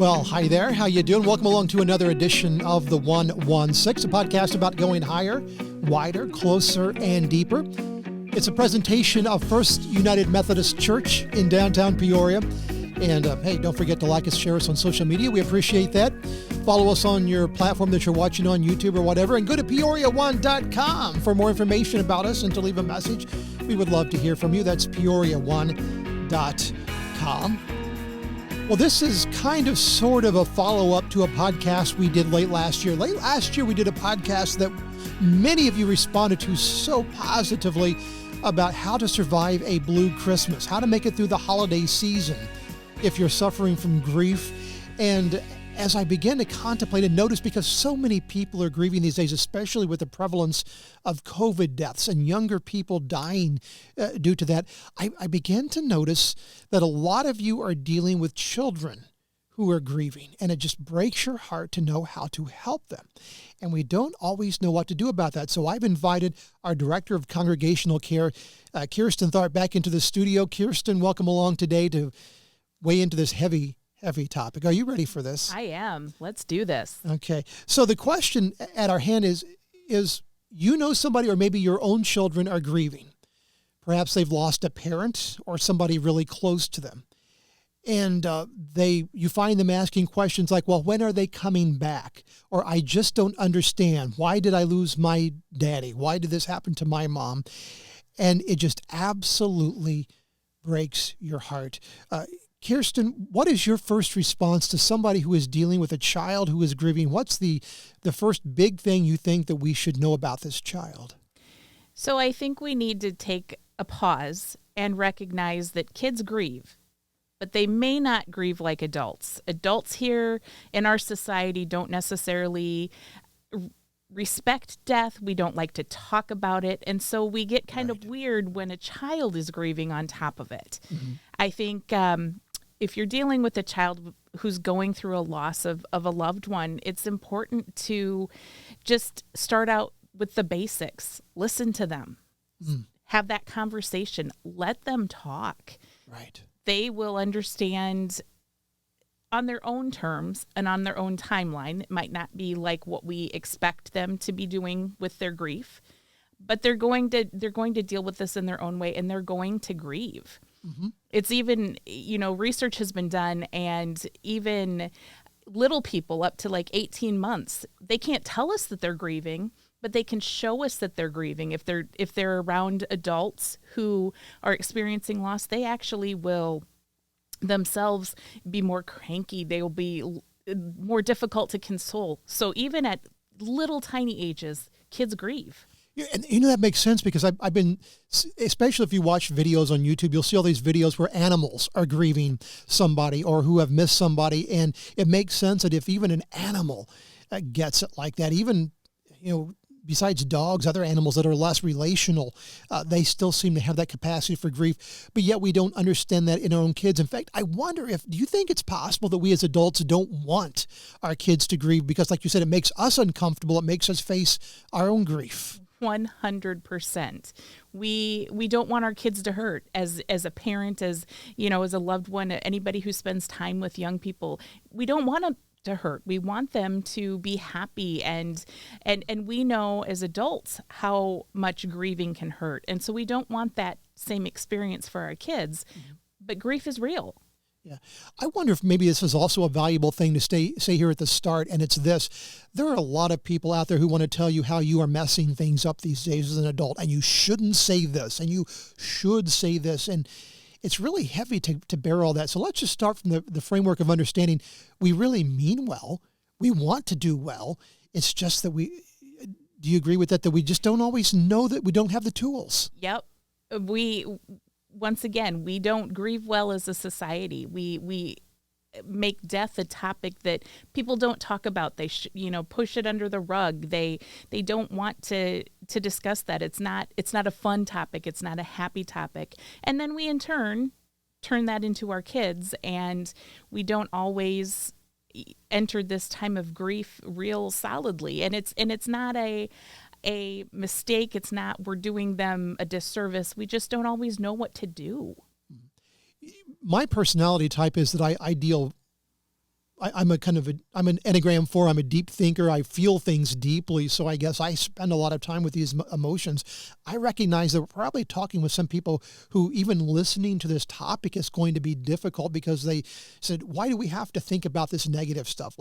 Well, hi there. How you doing? Welcome along to another edition of the 116, a podcast about going higher, wider, closer, and deeper. It's a presentation of First United Methodist Church in downtown Peoria. And hey, don't forget to like us, share us on social media. We appreciate that. Follow us on your platform that you're watching on YouTube or whatever. And go to peoria1.com for more information about us and to leave a message. We would love to hear from you. That's peoria1.com. Well, this is kind of sort of a follow-up to a podcast we did late last year. Late last year, we did a podcast that many of you responded to so positively about how to survive a blue Christmas, how to make it through the holiday season if you're suffering from grief. And as I began to contemplate and notice, because so many people are grieving these days, especially with the prevalence of COVID deaths and younger people dying due to that, I began to notice that a lot of you are dealing with children who are grieving, and it just breaks your heart to know how to help them. And we don't always know what to do about that. So I've invited our Director of Congregational Care, Kirsten Tharp, back into the studio. Kirsten, welcome along today to weigh into this heavy topic. Are you ready for this? I am. Let's do this. Okay. So the question at our hand is you know somebody, or maybe your own children are grieving. Perhaps they've lost a parent or somebody really close to them. And you find them asking questions like, well, when are they coming back? Or I just don't understand. Why did I lose my daddy? Why did this happen to my mom? And it just absolutely breaks your heart. Kirsten, what is your first response to somebody who is dealing with a child who is grieving? What's the first big thing you think that we should know about this child? So I think we need to take a pause and recognize that kids grieve, but they may not grieve like adults. Adults here in our society don't necessarily respect death. We don't like to talk about it. And so we get kind of weird when a child is grieving on top of it. Mm-hmm. I think if you're dealing with a child who's going through a loss of a loved one, it's important to just start out with the basics. Listen to them. Have that conversation. Let them talk. Right. They will understand on their own terms and on their own timeline. It might not be like what we expect them to be doing with their grief, but they're going to deal with this in their own way, and they're going to grieve. Mm-hmm. It's even, research has been done, and even little people up to like 18 months, they can't tell us that they're grieving, but they can show us that they're grieving. If they're around adults who are experiencing loss, they actually will themselves be more cranky. They will be more difficult to console. So even at little tiny ages, kids grieve. Yeah, and that makes sense, because I've been, especially if you watch videos on YouTube, you'll see all these videos where animals are grieving somebody or who have missed somebody. And it makes sense that if even an animal gets it like that, even, besides dogs, other animals that are less relational, they still seem to have that capacity for grief. But yet we don't understand that in our own kids. In fact, I wonder do you think it's possible that we as adults don't want our kids to grieve because, like you said, it makes us uncomfortable. It makes us face our own grief. 100%. We don't want our kids to hurt as a parent, as a loved one, anybody who spends time with young people. We don't want them to hurt. We want them to be happy, and we know as adults how much grieving can hurt. And so we don't want that same experience for our kids. Mm-hmm. But grief is real. Yeah. I wonder if maybe this is also a valuable thing to say here at the start, and it's this. There are a lot of people out there who want to tell you how you are messing things up these days as an adult, and you shouldn't say this, and you should say this, and it's really heavy to bear all that. So let's just start from the framework of understanding we really mean well. We want to do well. It's just that do you agree with that we just don't always know that we don't have the tools? Yep. Once again, we don't grieve well as a society. We make death a topic that people don't talk about. They push it under the rug. They don't want to discuss that. It's not a fun topic. It's not a happy topic. And then we in turn turn that into our kids, and we don't always enter this time of grief real solidly. And it's not a mistake. It's not we're doing them a disservice. We just don't always know what to do. My personality type is that I deal I'm I'm an Enneagram 4. I'm a deep thinker. I feel things deeply. So I guess I spend a lot of time with these emotions. I recognize that we're probably talking with some people who even listening to this topic is going to be difficult because they said, why do we have to think about this negative stuff?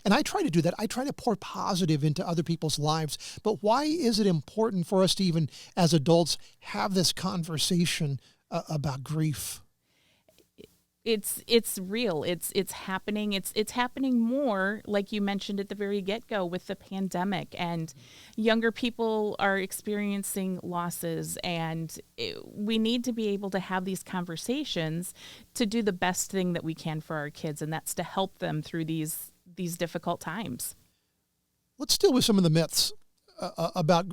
And I try to do that. I try to pour positive into other people's lives. But why is it important for us to even as adults have this conversation about grief? It's real. It's happening. It's happening more, like you mentioned at the very get-go with the pandemic, and younger people are experiencing losses, and we need to be able to have these conversations to do the best thing that we can for our kids, and that's to help them through these difficult times. Let's deal with some of the myths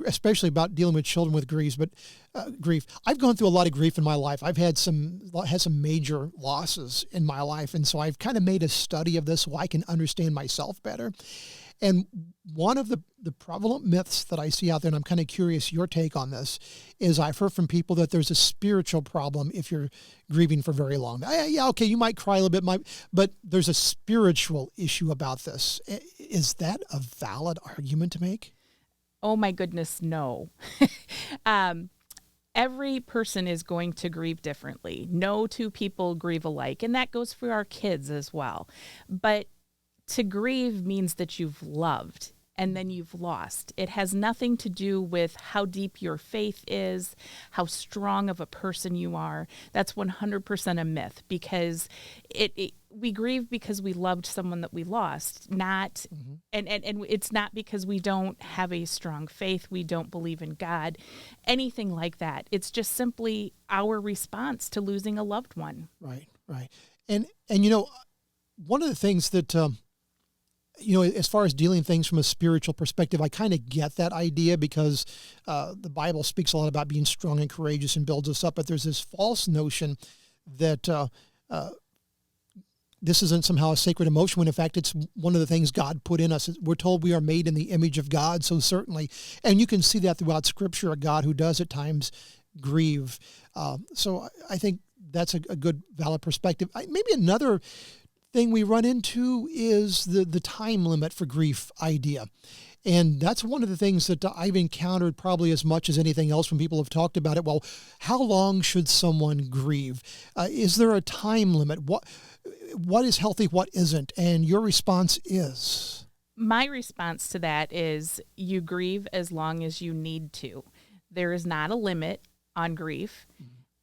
especially about dealing with children with grief. I've gone through a lot of grief in my life. I've had some major losses in my life. And so I've kind of made a study of this so I can understand myself better. And one of the prevalent myths that I see out there, and I'm kind of curious your take on this, is I've heard from people that there's a spiritual problem if you're grieving for very long. Yeah, okay, you might cry a little bit, but there's a spiritual issue about this. Is that a valid argument to make? Oh my goodness, no. Every person is going to grieve differently. No two people grieve alike, and that goes for our kids as well. But to grieve means that you've loved and then you've lost. It has nothing to do with how deep your faith is, how strong of a person you are. That's 100% a myth, because we grieve because we loved someone that we lost, not, and it's not because we don't have a strong faith, we don't believe in God, anything like that. It's just simply our response to losing a loved one. Right. And one of the things that, as far as dealing things from a spiritual perspective, I kind of get that idea because the Bible speaks a lot about being strong and courageous and builds us up, but there's this false notion that this isn't somehow a sacred emotion, when in fact it's one of the things God put in us. We're told we are made in the image of God, so certainly, and you can see that throughout Scripture, a God who does at times grieve. So I think that's a good, valid perspective. Maybe another thing we run into is the time limit for grief idea. And that's one of the things that I've encountered probably as much as anything else when people have talked about it. Well, how long should someone grieve? Is there a time limit? What is healthy? What isn't? And your response is? My response to that is you grieve as long as you need to. There is not a limit on grief.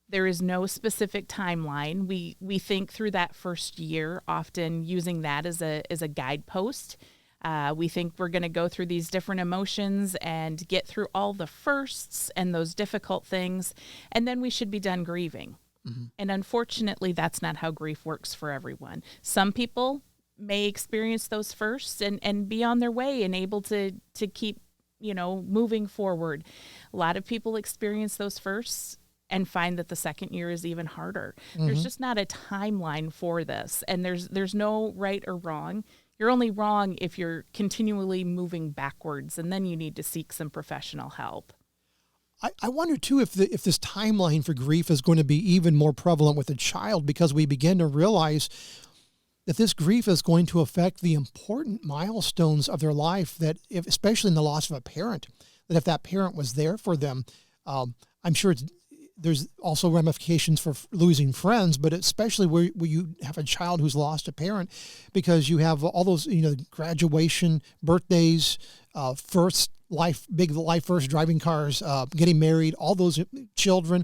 There is no specific timeline. We think through that first year, often using that as a guidepost. We think we're going to go through these different emotions and get through all the firsts and those difficult things, and then we should be done grieving. And unfortunately, that's not how grief works for everyone. Some people may experience those firsts and be on their way and able to keep, moving forward. A lot of people experience those firsts and find that the second year is even harder. There's just not a timeline for this, and there's no right or wrong. You're only wrong if you're continually moving backwards, and then you need to seek some professional help. I wonder, too, if this timeline for grief is going to be even more prevalent with a child, because we begin to realize that this grief is going to affect the important milestones of their life, that especially in the loss of a parent, that if that parent was there for them, I'm sure there's also ramifications for losing friends, but especially where you have a child who's lost a parent, because you have all those, graduation, birthdays, big life first, driving cars, getting married, all those children,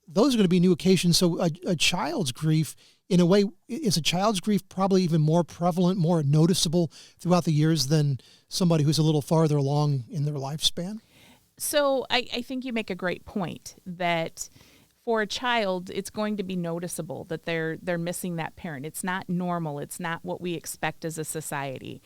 those are going to be new occasions. So a child's grief, in a way, is a child's grief probably even more prevalent, more noticeable throughout the years than somebody who's a little farther along in their lifespan? So I think you make a great point that for a child, it's going to be noticeable that they're missing that parent. It's not normal. It's not what we expect as a society.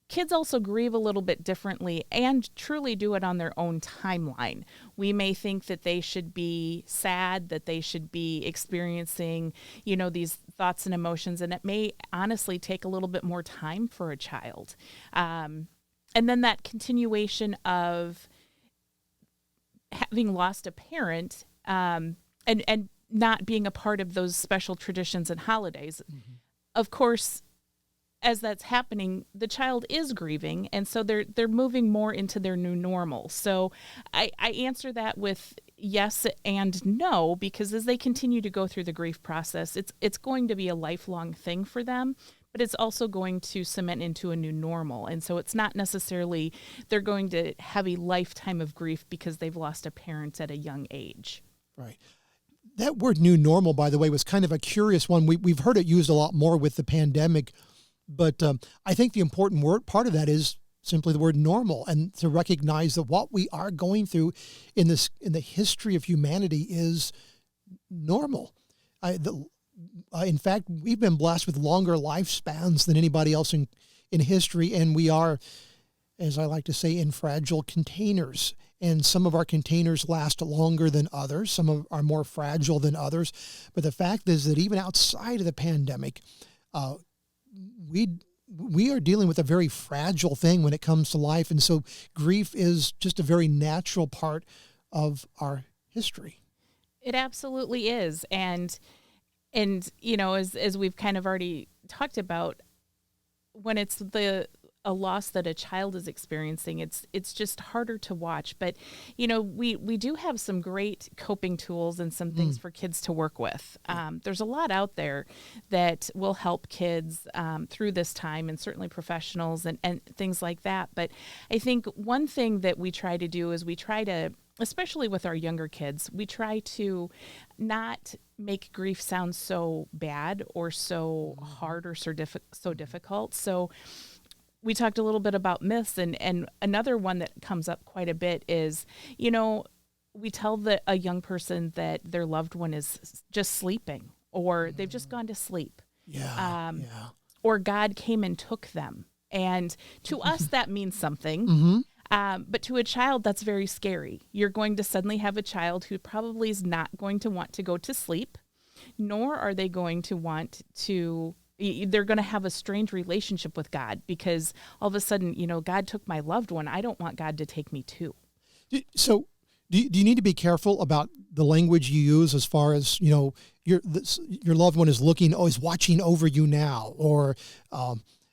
Kids also grieve a little bit differently and truly do it on their own timeline. We may think that they should be sad, that they should be experiencing, these thoughts and emotions, and it may honestly take a little bit more time for a child. And then that continuation of having lost a parent and not being a part of those special traditions and holidays. Of course, as that's happening, the child is grieving, and so they're moving more into their new normal. So I answer that with yes and no, because as they continue to go through the grief process, it's going to be a lifelong thing for them, but it's also going to cement into a new normal. And so it's not necessarily they're going to have a lifetime of grief because they've lost a parent at a young age. Right. That word new normal, by the way, was kind of a curious one. We've heard it used a lot more with the pandemic, but I think the important part of that is simply the word normal, and to recognize that what we are going through in the history of humanity is normal. In fact, we've been blessed with longer lifespans than anybody else in history, and we are, as I like to say, in fragile containers. And some of our containers last longer than others. Some are more fragile than others. But the fact is that even outside of the pandemic, we are dealing with a very fragile thing when it comes to life. And so grief is just a very natural part of our history. It absolutely is. And you know, as we've kind of already talked about, when it's a loss that a child is experiencing, it's just harder to watch. But, you know, we do have some great coping tools and some things for kids to work with. There's a lot out there that will help kids through this time, and certainly professionals and things like that. But I think one thing that we try to do is especially with our younger kids, we try to not make grief sound so bad or so hard or so difficult. So we talked a little bit about myths, and another one that comes up quite a bit is, you know, we tell a young person that their loved one is just sleeping, or they've just gone to sleep. Or God came and took them. And to us, that means something. But to a child, that's very scary. You're going to suddenly have a child who probably is not going to want to go to sleep, nor are they going to want to. They're going to have a strange relationship with God, because all of a sudden, you know, God took my loved one. I don't want God to take me too. So do you need to be careful about the language you use, as far as, you know, your loved one is watching over you now, or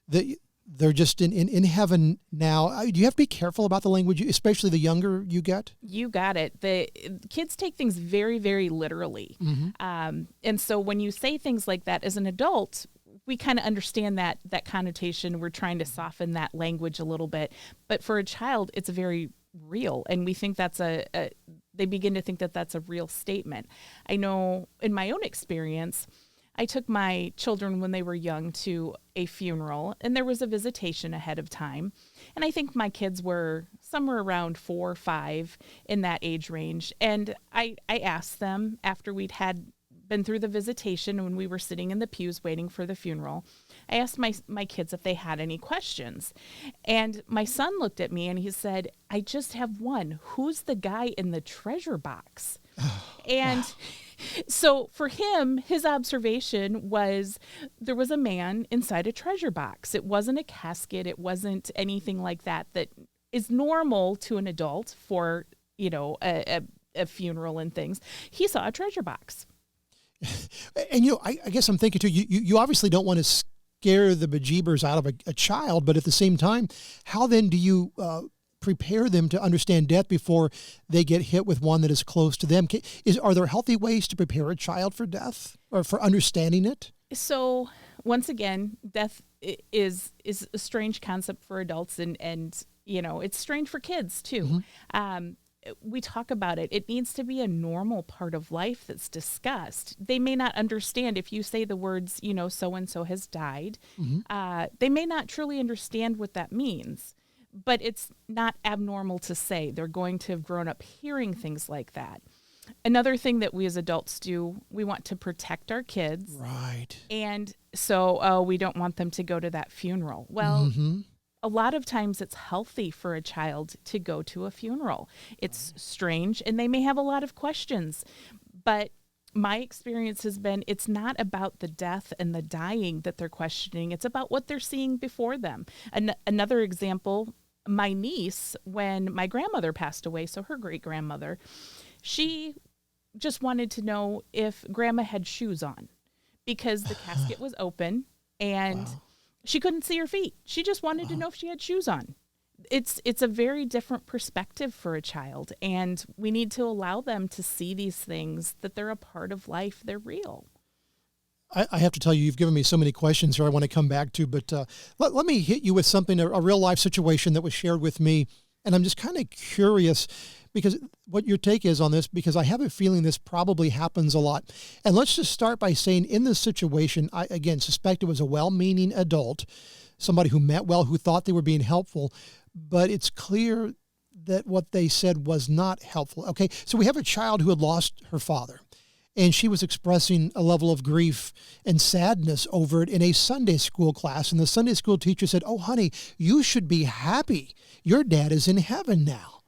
they're just in heaven now? Do you have to be careful about the language, especially the younger you get? You got it. The kids take things very, very literally. And so when you say things like that as an adult, we kind of understand that connotation. We're trying to soften that language a little bit. But for a child, it's very real. And we think that's they begin to think that that's a real statement. I know in my own experience, I took my children when they were young to a funeral, and there was a visitation ahead of time. And I think my kids were somewhere around 4 or 5 in that age range. And I asked them, after we'd been through the visitation, when we were sitting in the pews waiting for the funeral, I asked my kids if they had any questions. And my son looked at me and he said, "I just have one. Who's the guy in the treasure box?" And so for him, his observation was there was a man inside a treasure box. It wasn't a casket. It wasn't anything like that is normal to an adult for, you know, a funeral and things. He saw a treasure box. And, you know, I guess I'm thinking too, you obviously don't want to scare the bejeebers out of a child, but at the same time, how then do you prepare them to understand death before they get hit with one that is close to them? Are there healthy ways to prepare a child for death or for understanding it? So once again, death is a strange concept for adults, and you know, it's strange for kids too. We talk about it. It needs to be a normal part of life that's discussed. They may not understand if you say the words, you know, so-and-so has died. They may not truly understand what that means, but it's not abnormal to say. They're going to have grown up hearing things like that. Another thing that we as adults do, we want to protect our kids. Right. And so, we don't want them to go to that funeral. Well, a lot of times it's healthy for a child to go to a funeral. It's strange, and they may have a lot of questions, but my experience has been it's not about the death and the dying that they're questioning. It's about what they're seeing before them. Another example, my niece, when my grandmother passed away, so her great-grandmother, she just wanted to know if Grandma had shoes on, because the casket was open, and She couldn't see her feet. She just wanted to know if she had shoes on. It's a very different perspective for a child, and we need to allow them to see these things, that they're a part of life, they're real. I have to tell you, you've given me so many questions here I want to come back to, but let me hit you with something, a real life situation that was shared with me, and I'm just kind of curious because what your take is on this, because I have a feeling this probably happens a lot. And let's just start by saying in this situation, I, again, suspect it was a well-meaning adult, somebody who meant well, who thought they were being helpful, but it's clear that what they said was not helpful. Okay, so we have a child who had lost her father, and she was expressing a level of grief and sadness over it in a Sunday school class. And the Sunday school teacher said, "Oh, honey, you should be happy. Your dad is in heaven now."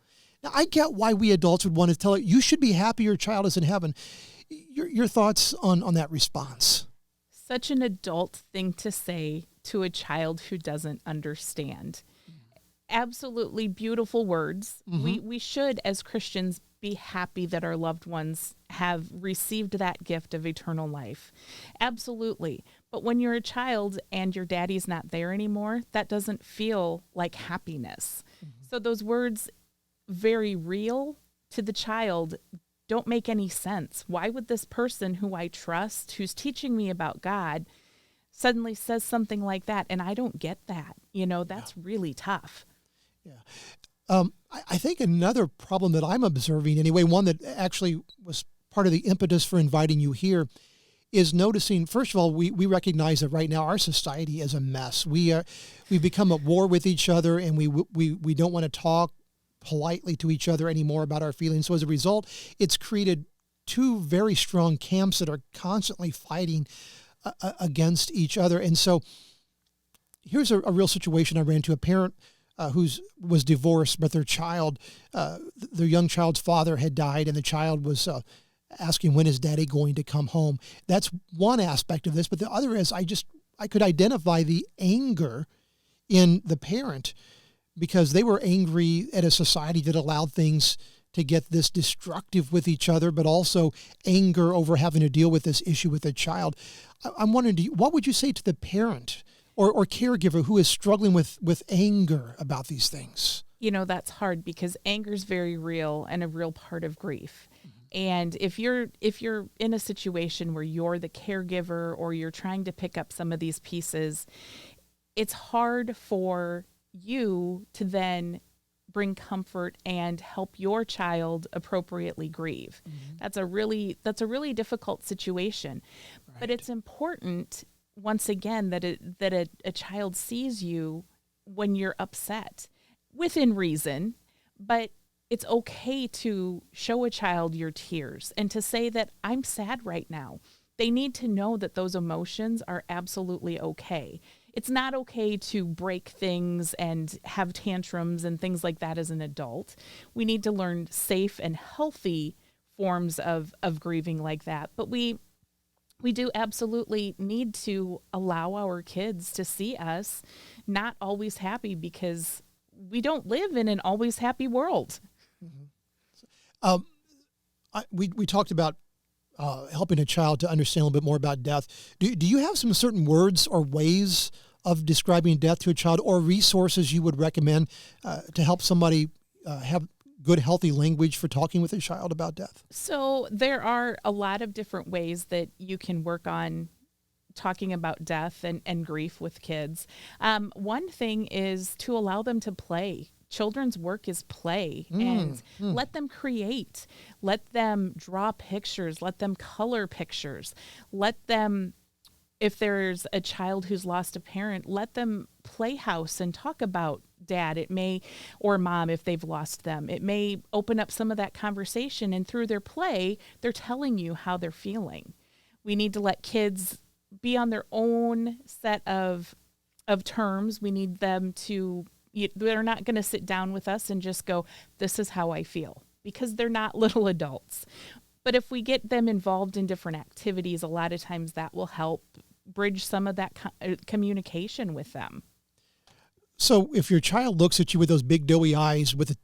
Now, I get why we adults would want to tell her, you should be happy your child is in heaven. Your thoughts on that response? Such an adult thing to say to a child who doesn't understand. Absolutely beautiful words. Mm-hmm. We should, as Christians, be happy that our loved ones have received that gift of eternal life. Absolutely. But when you're a child and your daddy's not there anymore, that doesn't feel like happiness. Mm-hmm. So those words, very real to the child, don't make any sense. Why would this person who I trust, who's teaching me about God, suddenly says something like that? And I don't get that. That's really tough. Yeah. I think another problem that I'm observing anyway, one that actually was part of the impetus for inviting you here, is noticing, first of all, we recognize that right now our society is a mess. We've become at war with each other, and we don't want to talk politely to each other anymore about our feelings. So as a result, it's created two very strong camps that are constantly fighting against each other. And so here's a real situation I ran into. A parent who was divorced, but their young child's father had died, and the child was asking, when is daddy going to come home? That's one aspect of this, but the other is I could identify the anger in the parent, because they were angry at a society that allowed things to get this destructive with each other, but also anger over having to deal with this issue with a child. I'm wondering, what would you say to the parent or caregiver who is struggling with anger about these things? That's hard, because anger is very real and a real part of grief. Mm-hmm. And if you're in a situation where you're the caregiver or you're trying to pick up some of these pieces, it's hard for you to then bring comfort and help your child appropriately grieve. Mm-hmm. That's a really difficult situation. Right. But it's important, once again, that a child sees you when you're upset, within reason, but it's okay to show a child your tears and to say that I'm sad right now. They need to know that those emotions are absolutely okay. It's not okay to break things and have tantrums and things like that as an adult. We need to learn safe and healthy forms of grieving like that. But we do absolutely need to allow our kids to see us not always happy, because we don't live in an always happy world. Mm-hmm. We talked about helping a child to understand a little bit more about death. Do you have some certain words or ways of describing death to a child, or resources you would recommend to help somebody have good, healthy language for talking with a child about death? So there are a lot of different ways that you can work on talking about death and grief with kids. One thing is to allow them to play. Children's work is play, and let them create, let them draw pictures, let them color pictures, let them, if there's a child who's lost a parent, let them play house and talk about dad, or mom if they've lost them. It may open up some of that conversation, and through their play, they're telling you how they're feeling. We need to let kids be on their own set of terms. We need them to, they're not going to sit down with us and just go, this is how I feel, because they're not little adults. But if we get them involved in different activities, a lot of times that will help bridge some of that communication with them. So if your child looks at you with those big doughy eyes with the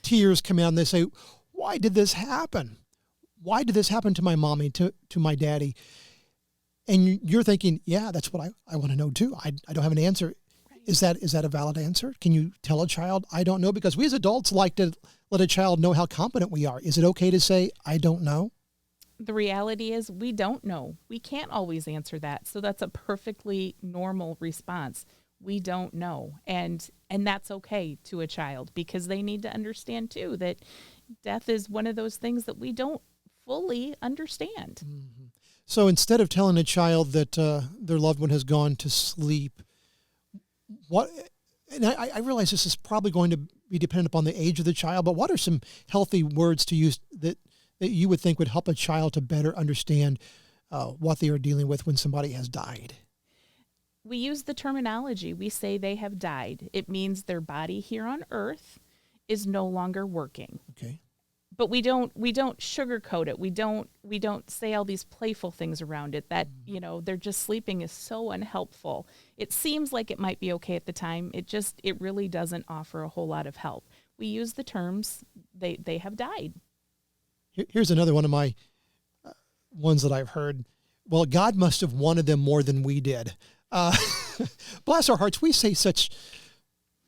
tears coming out, and they say, why did this happen? Why did this happen to my mommy, to my daddy? And you're thinking, yeah, that's what I want to know too. I don't have an answer. Right. Is that a valid answer? Can you tell a child, I don't know? Because we as adults like to let a child know how competent we are. Is it okay to say, I don't know? The reality is we don't know. We can't always answer that. So that's a perfectly normal response. We don't know. And that's okay to a child, because they need to understand too that death is one of those things that we don't fully understand. Mm-hmm. So instead of telling a child that their loved one has gone to sleep, and I realize this is probably going to be dependent upon the age of the child, but what are some healthy words to use that you would think would help a child to better understand what they are dealing with when somebody has died? We use the terminology. We say they have died. It means their body here on earth is no longer working. Okay. But we don't sugarcoat it. We don't say all these playful things around it that, they're just sleeping is so unhelpful. It seems like it might be okay at the time. It really doesn't offer a whole lot of help. We use the terms, they have died. Here's another one of my ones that I've heard. Well, God must have wanted them more than we did. Bless our hearts. We say such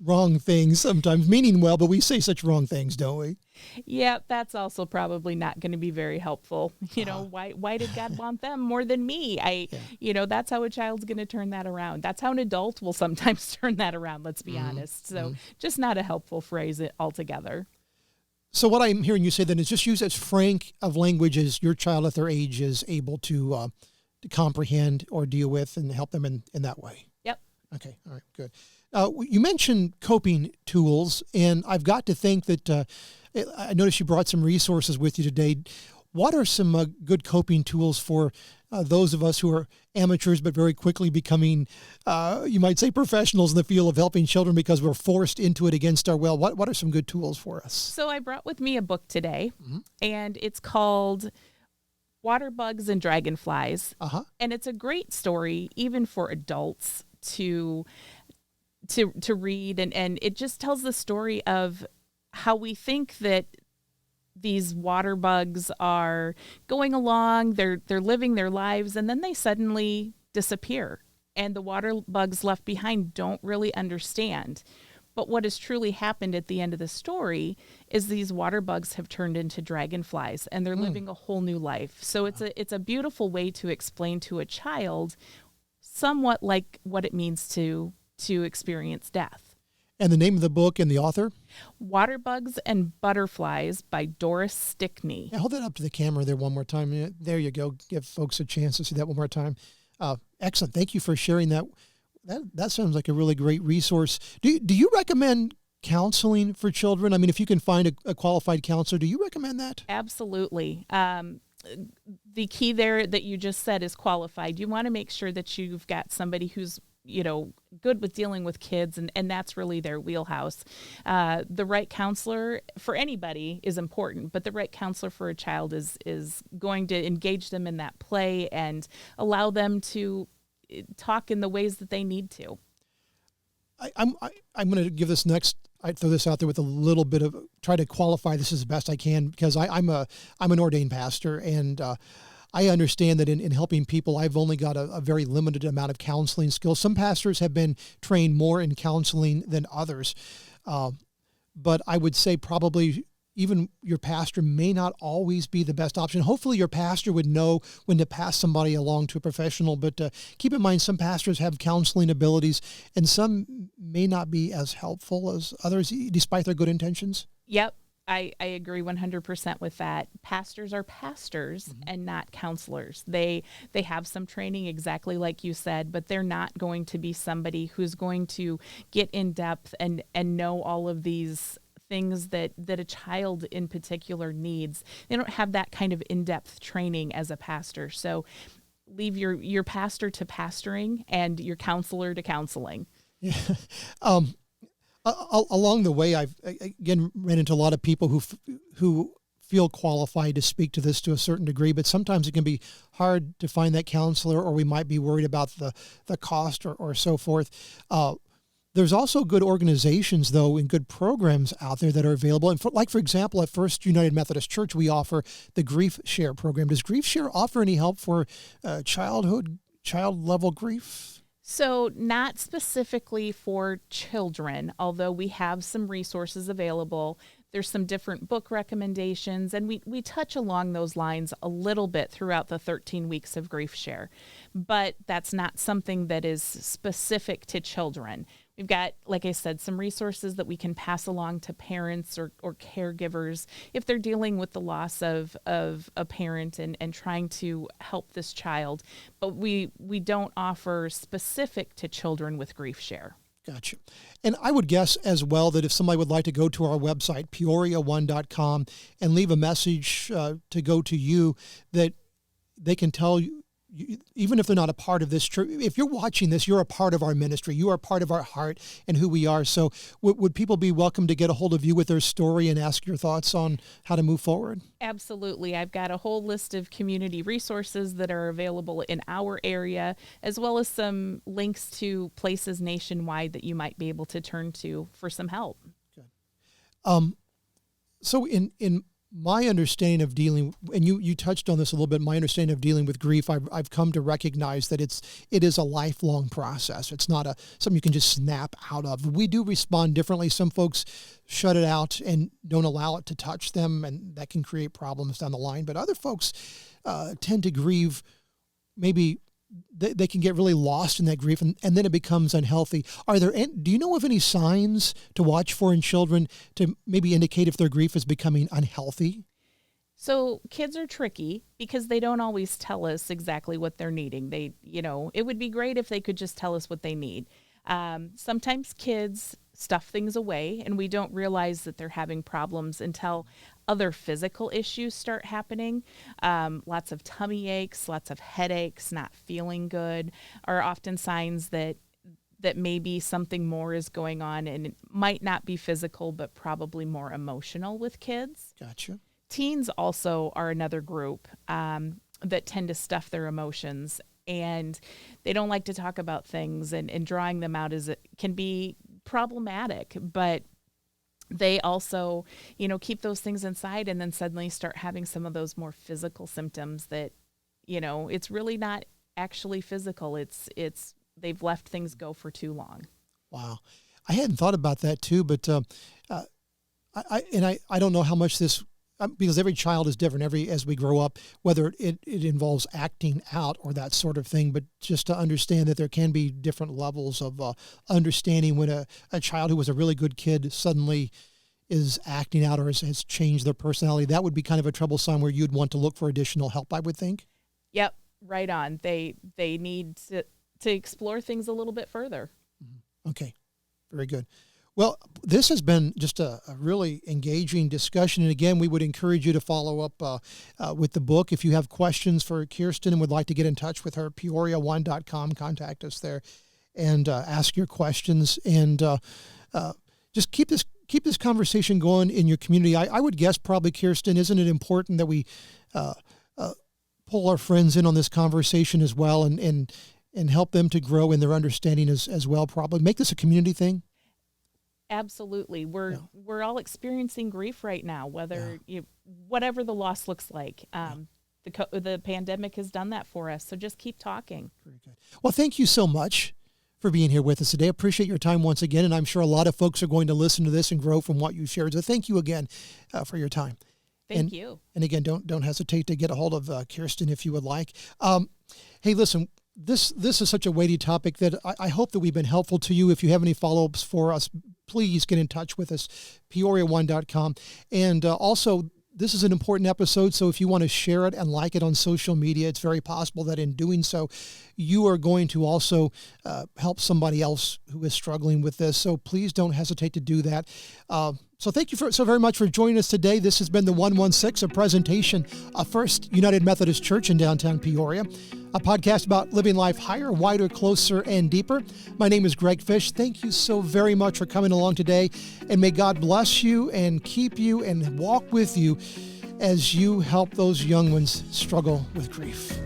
wrong things sometimes, meaning well, but we say such wrong things, don't we? Yeah, that's also probably not going to be very helpful. Why did God want them more than me? That's how a child's going to turn that around. That's how an adult will sometimes turn that around, let's be honest. So just not a helpful phrase altogether. So what I'm hearing you say then is just use as frank of language as your child at their age is able to comprehend or deal with, and help them in that way. Yep. Okay. All right. Good. You mentioned coping tools, and I've got to think that I noticed you brought some resources with you today. What are some good coping tools for those of us who are amateurs but very quickly becoming, you might say, professionals in the field of helping children because we're forced into it against our will? What are some good tools for us? So I brought with me a book today, and it's called Water Bugs and Dragonflies. And it's a great story, even for adults, to read, and it just tells the story of how we think that these water bugs are going along, they're living their lives, and then they suddenly disappear, and the water bugs left behind don't really understand. But what has truly happened at the end of the story is these water bugs have turned into dragonflies, and they're living a whole new life. So it's a beautiful way to explain to a child somewhat like what it means to experience death. And the name of the book and the author? Water Bugs and Butterflies by Doris Stickney. Yeah, hold that up to the camera there one more time. There you go. Give folks a chance to see that one more time. Excellent. Thank you for sharing that. That sounds like a really great resource. Do you recommend counseling for children? I mean, if you can find a qualified counselor, do you recommend that? Absolutely. The key there that you just said is qualified. You want to make sure that you've got somebody who's good with dealing with kids, and that's really their wheelhouse. The right counselor for anybody is important, but the right counselor for a child is going to engage them in that play and allow them to talk in the ways that they need to. I'm going to give this next. I throw this out there with a little bit of try to qualify this as best I can, because I'm an ordained pastor, and I understand that in helping people, I've only got a very limited amount of counseling skills. Some pastors have been trained more in counseling than others. But I would say probably even your pastor may not always be the best option. Hopefully your pastor would know when to pass somebody along to a professional, but keep in mind some pastors have counseling abilities and some may not be as helpful as others, despite their good intentions. Yep. I agree 100% with that. Pastors are pastors and not counselors. They have some training, exactly like you said, but they're not going to be somebody who's going to get in depth and know all of these things that a child in particular needs. They don't have that kind of in-depth training as a pastor. So leave your pastor to pastoring and your counselor to counseling. Yeah. Along the way, I've again ran into a lot of people who feel qualified to speak to this to a certain degree, but sometimes it can be hard to find that counselor, or we might be worried about the cost or so forth. There's also good organizations, though, and good programs out there that are available. And for example, at First United Methodist Church, we offer the Grief Share program. Does Grief Share offer any help for childhood child level grief? So not specifically for children, although we have some resources available. There's some different book recommendations, and we touch along those lines a little bit throughout the 13 weeks of Grief Share. But that's not something that is specific to children. We've got, like I said, some resources that we can pass along to parents or caregivers if they're dealing with the loss of a parent and trying to help this child. But we don't offer specific to children with Grief Share. Gotcha. And I would guess as well that if somebody would like to go to our website, peoria1.com, and leave a message to go to you, that they can tell you, even if they're not a part of this church, if you're watching this, you're a part of our ministry. You are part of our heart and who we are. So would people be welcome to get a hold of you with their story and ask your thoughts on how to move forward? Absolutely. I've got a whole list of community resources that are available in our area, as well as some links to places nationwide that you might be able to turn to for some help. Good. So in my understanding of dealing, and you touched on this a little bit, my understanding of dealing with grief, I've come to recognize that it is a lifelong process. It's not something you can just snap out of. We do respond differently. Some folks shut it out and don't allow it to touch them, and that can create problems down the line. But other folks tend to grieve. Maybe they can get really lost in that grief, and then it becomes unhealthy. Do you know of any signs to watch for in children to maybe indicate if their grief is becoming unhealthy? So kids are tricky because they don't always tell us exactly what they're needing. It would be great if they could just tell us what they need. Sometimes kids stuff things away, and we don't realize that they're having problems until other physical issues start happening. Lots of tummy aches, lots of headaches, not feeling good are often signs that maybe something more is going on, and it might not be physical, but probably more emotional with kids. Gotcha. Teens also are another group that tend to stuff their emotions, and they don't like to talk about things, and drawing them out can be problematic, but they also, keep those things inside and then suddenly start having some of those more physical symptoms that, it's really not actually physical. It's they've left things go for too long. Wow. I hadn't thought about that too, but I don't know how much this, because every child is different as we grow up, whether it involves acting out or that sort of thing, but just to understand that there can be different levels of understanding when a child who was a really good kid suddenly is acting out or has changed their personality. That would be kind of a trouble sign where you'd want to look for additional help, I would think. Yep, right on. They need to explore things a little bit further. Okay, very good. Well, this has been just a really engaging discussion. And again, we would encourage you to follow up with the book. If you have questions for Kirsten and would like to get in touch with her, peoria1.com, contact us there and ask your questions. And just keep this conversation going in your community. I would guess probably, Kirsten, isn't it important that we pull our friends in on this conversation as well and help them to grow in their understanding as well, probably? Make this a community thing? Absolutely. We're all experiencing grief right now, whatever the loss looks like. The pandemic has done that for us. So just keep talking. Very good. Well, thank you so much for being here with us today. I appreciate your time once again. And I'm sure a lot of folks are going to listen to this and grow from what you shared. So thank you again for your time. Thank you. And again, don't hesitate to get a hold of Kirsten if you would like. Hey, listen, this is such a weighty topic that I hope that we've been helpful to you. If you have any follow-ups for us, please get in touch with us, peoria1.com. And also, this is an important episode, so if you want to share it and like it on social media, it's very possible that in doing so, you are going to also help somebody else who is struggling with this. So please don't hesitate to do that. So thank you so very much for joining us today. This has been the 116, a presentation of First United Methodist Church in downtown Peoria, a podcast about living life higher, wider, closer, and deeper. My name is Greg Fish. Thank you so very much for coming along today, and may God bless you and keep you and walk with you as you help those young ones struggle with grief.